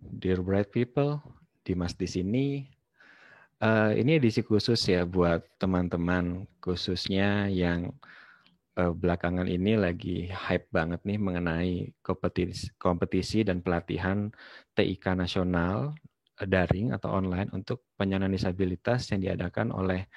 Dear bright people, Dimas di sini. Ini edisi khusus ya buat teman-teman khususnya yang belakangan ini lagi hype banget nih mengenai kompetisi dan pelatihan TIK nasional daring atau online untuk penyandang disabilitas yang diadakan oleh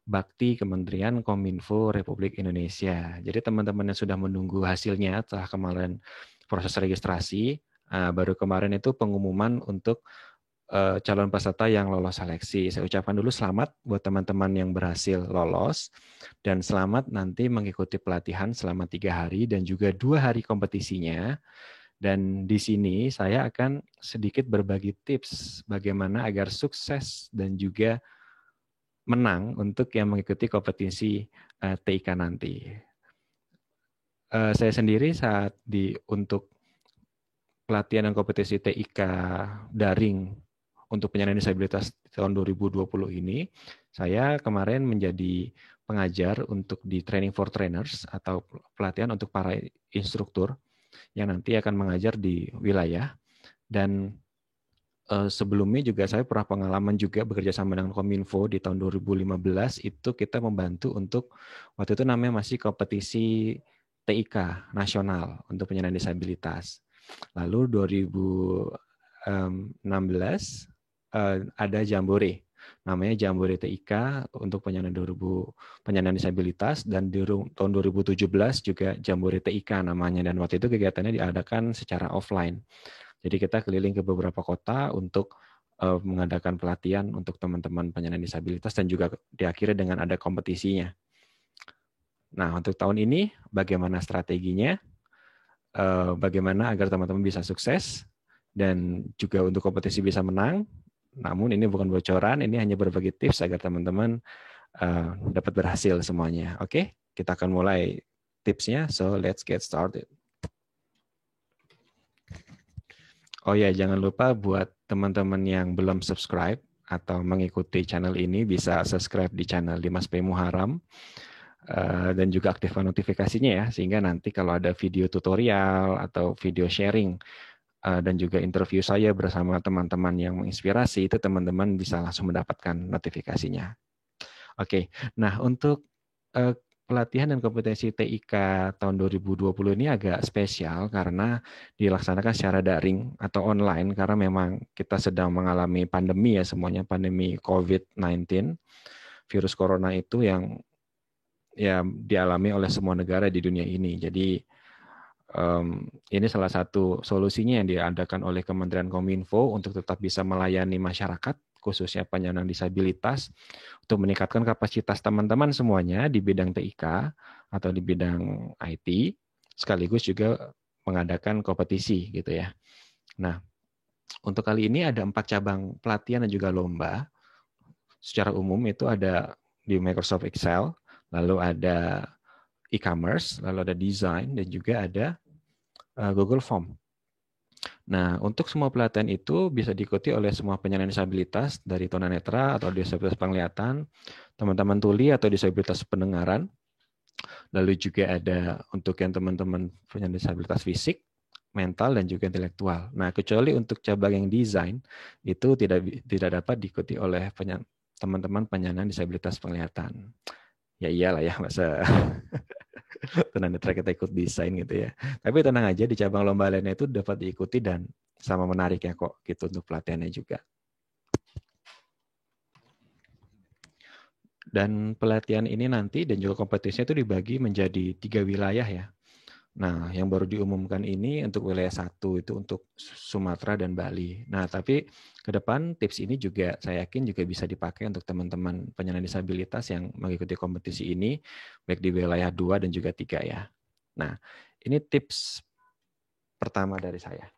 Bakti Kementerian Kominfo Republik Indonesia. Jadi teman-teman yang sudah menunggu hasilnya setelah kemarin proses registrasi, baru kemarin itu pengumuman untuk calon peserta yang lolos seleksi. Saya ucapkan dulu selamat buat teman-teman yang berhasil lolos dan selamat nanti mengikuti pelatihan selama 3 hari dan juga 2 hari kompetisinya. Dan di sini saya akan sedikit berbagi tips bagaimana agar sukses dan juga menang untuk yang mengikuti kompetisi TIK nanti. Saya sendiri untuk pelatihan dan kompetisi TIK daring untuk penyandang disabilitas di tahun 2020 ini, saya kemarin menjadi pengajar untuk di Training for Trainers atau pelatihan untuk para instruktur yang nanti akan mengajar di wilayah. Dan sebelumnya juga saya pernah pengalaman juga bekerja sama dengan Kominfo di tahun 2015, itu kita membantu untuk, waktu itu namanya masih kompetisi TIK nasional untuk penyandang disabilitas. Lalu 2016 ada Jambore, namanya Jambore TIK untuk penyandang disabilitas, dan di tahun 2017 juga Jambore TIK namanya, dan waktu itu kegiatannya diadakan secara offline. Jadi kita keliling ke beberapa kota untuk mengadakan pelatihan untuk teman-teman penyandang disabilitas dan juga diakhiri dengan ada kompetisinya. Nah, untuk tahun ini bagaimana strateginya? Bagaimana agar teman-teman bisa sukses dan juga untuk kompetisi bisa menang? Namun ini bukan bocoran, ini hanya berbagi tips agar teman-teman dapat berhasil semuanya. Oke, kita akan mulai tipsnya. So let's get started. Oh ya, jangan lupa buat teman-teman yang belum subscribe atau mengikuti channel ini bisa subscribe di channel Dimas P. Muharam dan juga aktifkan notifikasinya ya, sehingga nanti kalau ada video tutorial atau video sharing dan juga interview saya bersama teman-teman yang menginspirasi, itu teman-teman bisa langsung mendapatkan notifikasinya. Oke, nah untuk pelatihan dan kompetensi TIK tahun 2020 ini agak spesial karena dilaksanakan secara daring atau online karena memang kita sedang mengalami pandemi ya, semuanya pandemi COVID-19, virus corona itu yang ya dialami oleh semua negara di dunia ini. Jadi ini salah satu solusinya yang diadakan oleh Kementerian Kominfo untuk tetap bisa melayani masyarakat, khususnya penyandang disabilitas, untuk meningkatkan kapasitas teman-teman semuanya di bidang TIK atau di bidang IT, sekaligus juga mengadakan kompetisi gitu ya. Nah, untuk kali ini ada 4 cabang pelatihan dan juga lomba. Secara umum itu ada di Microsoft Excel, lalu ada e-commerce, lalu ada design, dan juga ada Google Form. Nah, untuk semua pelatihan itu bisa diikuti oleh semua penyandang disabilitas dari tunanetra atau disabilitas penglihatan, teman-teman tuli atau disabilitas pendengaran. Lalu juga ada untuk yang teman-teman penyandang disabilitas fisik, mental, dan juga intelektual. Nah, kecuali untuk cabang yang desain itu tidak dapat diikuti oleh teman-teman penyandang disabilitas penglihatan. Ya iyalah ya, masa tunanetra kita ikut desain gitu ya. Tapi tenang aja, di cabang lomba lainnya itu dapat diikuti dan sama menariknya kok gitu untuk pelatihannya juga. Dan pelatihan ini nanti dan juga kompetisinya itu dibagi menjadi 3 wilayah ya. Nah, yang baru diumumkan ini untuk wilayah 1 itu untuk Sumatera dan Bali. Nah, tapi ke depan tips ini juga saya yakin juga bisa dipakai untuk teman-teman penyandang disabilitas yang mengikuti kompetisi ini, baik di wilayah 2 dan juga 3 ya. Nah, ini tips pertama dari saya.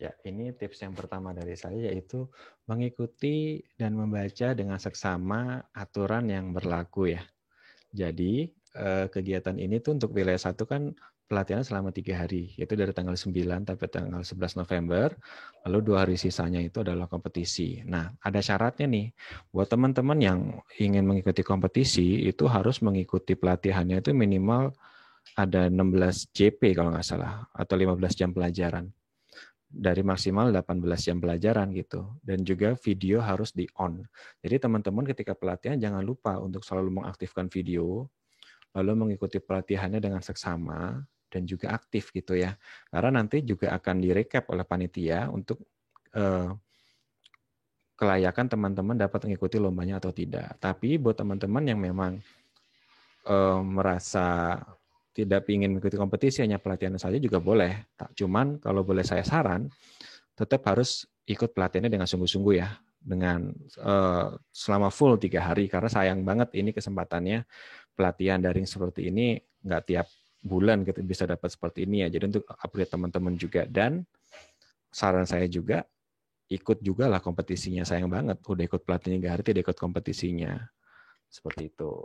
Ya, ini tips yang pertama dari saya yaitu mengikuti dan membaca dengan seksama aturan yang berlaku ya. Jadi kegiatan ini tuh untuk wilayah 1 kan pelatihan selama 3 hari, yaitu dari tanggal 9 sampai tanggal 11 November, lalu 2 hari sisanya itu adalah kompetisi. Nah, ada syaratnya nih, buat teman-teman yang ingin mengikuti kompetisi, itu harus mengikuti pelatihannya itu minimal ada 16 JP kalau nggak salah, atau 15 jam pelajaran. dari maksimal 18 jam pelajaran gitu. Dan juga video harus di on. Jadi teman-teman ketika pelatihan jangan lupa untuk selalu mengaktifkan video, lalu mengikuti pelatihannya dengan seksama dan juga aktif gitu ya. Karena nanti juga akan direcap oleh panitia untuk kelayakan teman-teman dapat mengikuti lombanya atau tidak. Tapi buat teman-teman yang memang merasa tidak ingin mengikuti kompetisi, hanya pelatihan saja juga boleh. Cuman kalau boleh saya saran, tetap harus ikut pelatihannya dengan sungguh-sungguh ya, dengan selama full 3 hari, karena sayang banget ini kesempatannya pelatihan daring seperti ini nggak tiap bulan gitu bisa dapat seperti ini ya. Jadi untuk upgrade teman-teman juga, dan saran saya juga ikut juga lah kompetisinya. Sayang banget udah ikut pelatihannya 3 hari tidak ikut kompetisinya, seperti itu.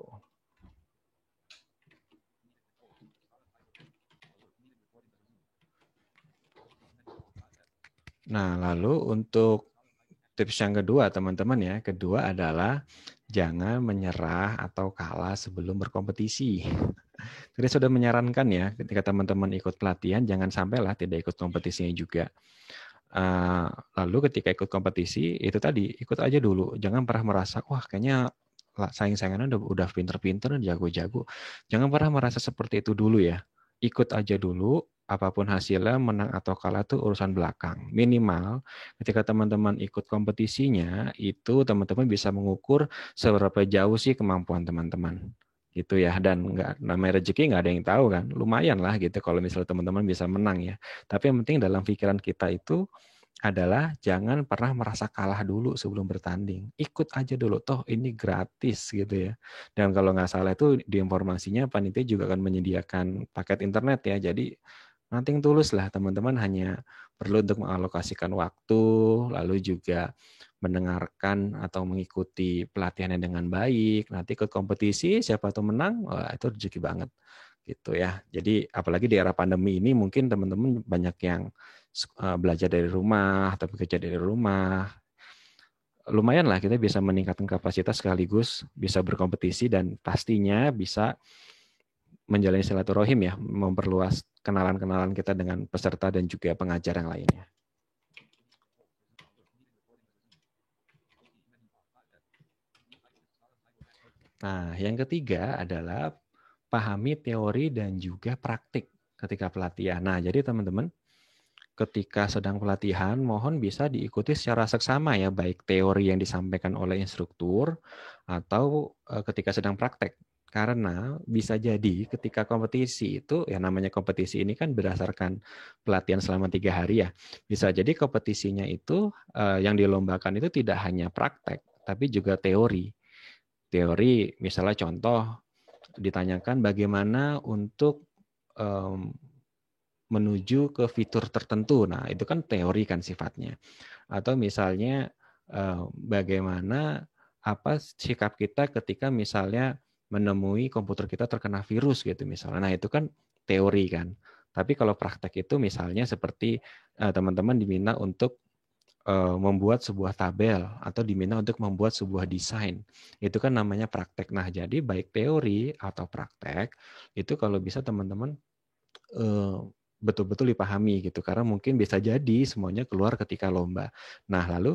Nah, lalu untuk tips yang kedua, teman-teman ya, kedua adalah jangan menyerah atau kalah sebelum berkompetisi. Tadi sudah menyarankan ya, ketika teman-teman ikut pelatihan, jangan sampailah tidak ikut kompetisinya juga. Lalu ketika ikut kompetisi, itu tadi, ikut aja dulu. Jangan pernah merasa, wah kayaknya saing-saingannya udah pinter-pinter, jago-jago. Jangan pernah merasa seperti itu dulu ya. Ikut aja dulu, apapun hasilnya, menang atau kalah itu urusan belakang. Minimal ketika teman-teman ikut kompetisinya, itu teman-teman bisa mengukur seberapa jauh sih kemampuan teman-teman. Gitu ya. Dan namanya rezeki nggak ada yang tahu kan. Lumayan lah gitu kalau misalnya teman-teman bisa menang ya. Tapi yang penting dalam pikiran kita itu adalah jangan pernah merasa kalah dulu sebelum bertanding. Ikut aja dulu, toh ini gratis gitu ya. Dan kalau nggak salah itu di informasinya panitia juga akan menyediakan paket internet ya. Jadi nothing tulus lah, teman-teman hanya perlu untuk mengalokasikan waktu, lalu juga mendengarkan atau mengikuti pelatihannya dengan baik. Nanti ikut kompetisi, siapa tuh menang, wah, itu rezeki banget gitu ya. Jadi apalagi di era pandemi ini mungkin teman-teman banyak yang belajar dari rumah atau bekerja dari rumah. Lumayan lah kita bisa meningkatkan kapasitas sekaligus bisa berkompetisi dan pastinya bisa menjalani silaturahim ya, memperluas kenalan-kenalan kita dengan peserta dan juga pengajar yang lainnya. Nah, yang ketiga adalah pahami teori dan juga praktik ketika pelatihan. Nah, jadi teman-teman, ketika sedang pelatihan, mohon bisa diikuti secara seksama ya, baik teori yang disampaikan oleh instruktur atau ketika sedang praktek. Karena bisa jadi ketika kompetisi itu, ya namanya kompetisi ini kan berdasarkan pelatihan selama 3 hari ya. Bisa jadi kompetisinya itu yang dilombakan itu tidak hanya praktek, tapi juga teori. Teori misalnya contoh, ditanyakan bagaimana untuk menuju ke fitur tertentu. Nah, itu kan teori kan sifatnya. Atau misalnya bagaimana apa sikap kita ketika misalnya menemui komputer kita terkena virus gitu misalnya. Nah, itu kan teori kan. Tapi kalau praktek itu misalnya seperti teman-teman diminta untuk membuat sebuah tabel atau diminta untuk membuat sebuah desain. Itu kan namanya praktek. Nah, jadi baik teori atau praktek itu kalau bisa teman-teman betul-betul dipahami gitu, karena mungkin bisa jadi semuanya keluar ketika lomba. Nah, lalu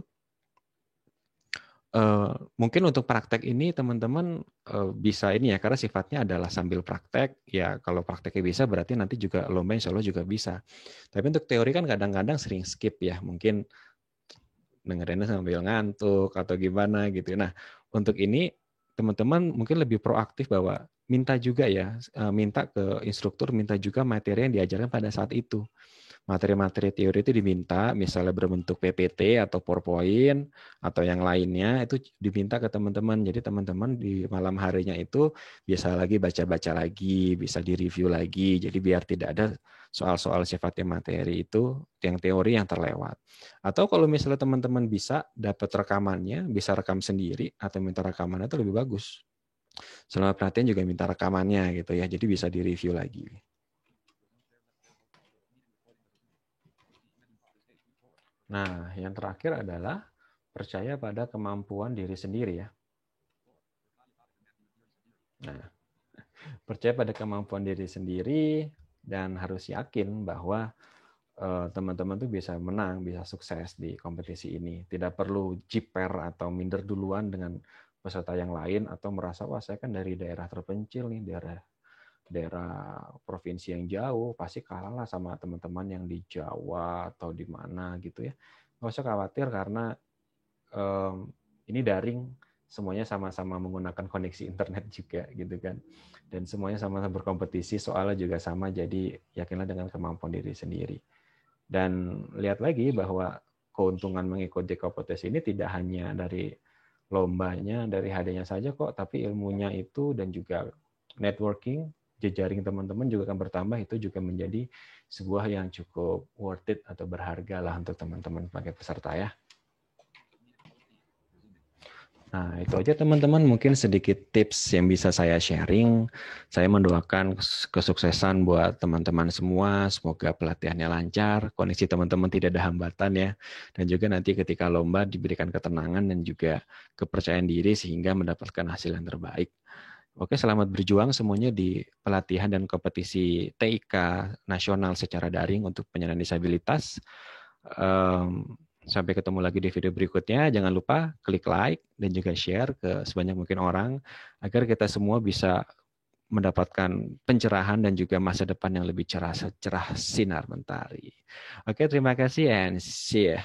mungkin untuk praktek ini teman-teman bisa ini ya, karena sifatnya adalah sambil praktek ya. Kalau prakteknya bisa berarti nanti juga lomba insya Allah juga bisa. Tapi untuk teori kan kadang-kadang sering skip ya, mungkin dengerinnya sambil ngantuk atau gimana gitu. Nah, untuk ini teman-teman mungkin lebih proaktif bahwa minta juga ya, minta ke instruktur, minta juga materi yang diajarkan pada saat itu. Materi-materi teori itu diminta, misalnya berbentuk PPT atau PowerPoint atau yang lainnya, itu diminta ke teman-teman. Jadi teman-teman di malam harinya itu bisa lagi baca-baca lagi, bisa direview lagi. Jadi biar tidak ada soal-soal sifatnya materi itu, yang teori yang terlewat. Atau kalau misalnya teman-teman bisa dapat rekamannya, bisa rekam sendiri atau minta rekamannya itu lebih bagus. Selama perhatian juga minta rekamannya gitu ya, jadi bisa direview lagi. Nah, yang terakhir adalah percaya pada kemampuan diri sendiri ya. Nah, percaya pada kemampuan diri sendiri dan harus yakin bahwa teman-teman tuh bisa menang, bisa sukses di kompetisi ini. Tidak perlu jiper atau minder duluan dengan peserta yang lain atau merasa wah saya kan dari daerah terpencil nih, daerah provinsi yang jauh, pasti kalah lah sama teman-teman yang di Jawa atau di mana gitu ya. Nggak usah khawatir karena ini daring, semuanya sama-sama menggunakan koneksi internet juga gitu kan. Dan semuanya sama-sama berkompetisi, soalnya juga sama, jadi yakinlah dengan kemampuan diri sendiri. Dan lihat lagi bahwa keuntungan mengikuti kompetisi ini tidak hanya dari lombanya, dari hadiahnya saja kok, tapi ilmunya itu dan juga networking, jejaring teman-teman juga akan bertambah. Itu juga menjadi sebuah yang cukup worth it atau berharga lah untuk teman-teman sebagai peserta ya. Nah, itu aja teman-teman, mungkin sedikit tips yang bisa saya sharing. Saya mendoakan kesuksesan buat teman-teman semua, semoga pelatihannya lancar, koneksi teman-teman tidak ada hambatan ya, dan juga nanti ketika lomba diberikan ketenangan dan juga kepercayaan diri sehingga mendapatkan hasil yang terbaik. Oke, selamat berjuang semuanya di pelatihan dan kompetisi TIK nasional secara daring untuk penyandang disabilitas. Sampai ketemu lagi di video berikutnya. Jangan lupa klik like dan juga share ke sebanyak mungkin orang agar kita semua bisa mendapatkan pencerahan dan juga masa depan yang lebih cerah sinar mentari. Oke, terima kasih and see ya.